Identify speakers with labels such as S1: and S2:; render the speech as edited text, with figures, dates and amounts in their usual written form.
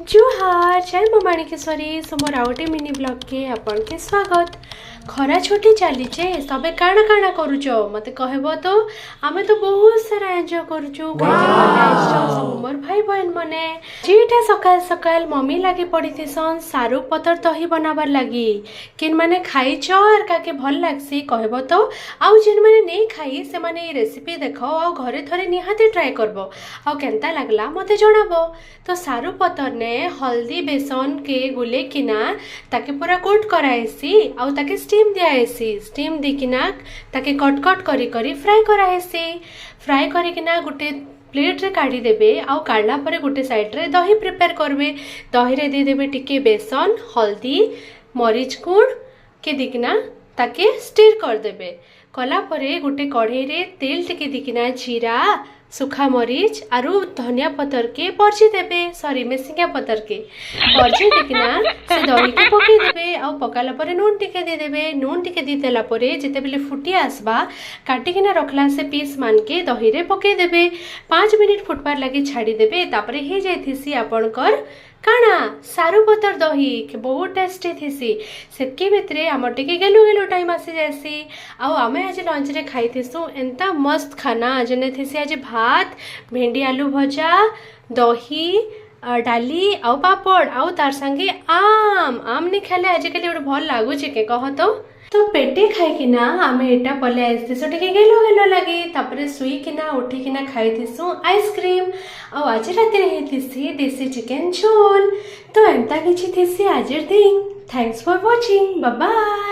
S1: जुहार जय मो माणिकेश्वरी सुमर आउटे मिनी ब्लॉग के आपन के स्वागत। खरा छोटी चलीचे सबे काना काना करूच मते कहबो तो आमे तो बहुत सारा एंजॉय करूचु सब मोर भाई बहन मने जीटा सकाल सकाल मम्मी लागी पड़ी थिसन सारू पतर दही बनाबार लागी किन माने खाइछ आर काके भल लागसी कहबो तो आउ जिन माने नै खाई से माने ई रेसिपी देखो आ घरे थरे निहाती ट्राई करबो आ केनता लागला मते जणाबो। तो सारू पतर ने हल्दी बेसन के गुले किना ताके पूरा कोट कराएसी आउ ताके स्टीम दियाएसी स्टीम दिकिना ताके कट कट करी करी फ्राई कराएसी फ्राई करिकिना गुटे प्लेट रे काढ़ी देबे आउ काढ़ला परे गुटे साइड रे दही प्रिपेयर करबे दही रे दे देबे टिके बेसन हल्दी मरीच गुड़ के दिकिना ताके स्टीर कर देबे कला परे गुटे कढ़ाई रे तेल टिके दिकिना जीरा सुखा मरीच आरु धनिया पतर के परजी देबे सॉरी मेसिंगा पतर के परजी दिकिना से दही के पके देबे आ पकाला परे नून टिके दे देबे नून टिके दी देला परे जेते बेले फुटी आसबा काटिकिना रखला से पीस मान के दही रे पके देबे 5 मिनिट फुटबार लगी छाड़ी देबे तापरे हे जाइथिसी आपनकर काना सारू पतर दही के बहुत टेस्टी थीसी सेके भितरे आमर टिके गेलु गेलु टाइम आसी जासी आउ आमे आज लंच रे खाइथिसु एंता मस्त खाना जने थीसी आज भात भेंडी आलू भजा दही डाली आउ पापड़ आउ तार संगे आम आम नहीं खाले आजिकल गोटे भल लगुच के कह तो पेटे खाइकिना आमे एटा पले आइथिसु टिके गेलो गेलो लगी तापरे सुईकिना उठिकिना खाइथिसु आइसक्रीम आ आज राति रे हेतिसी देसी चिकन झोल तो एंता किछि थिसी आजर दिन। Thanks for watching bye bye.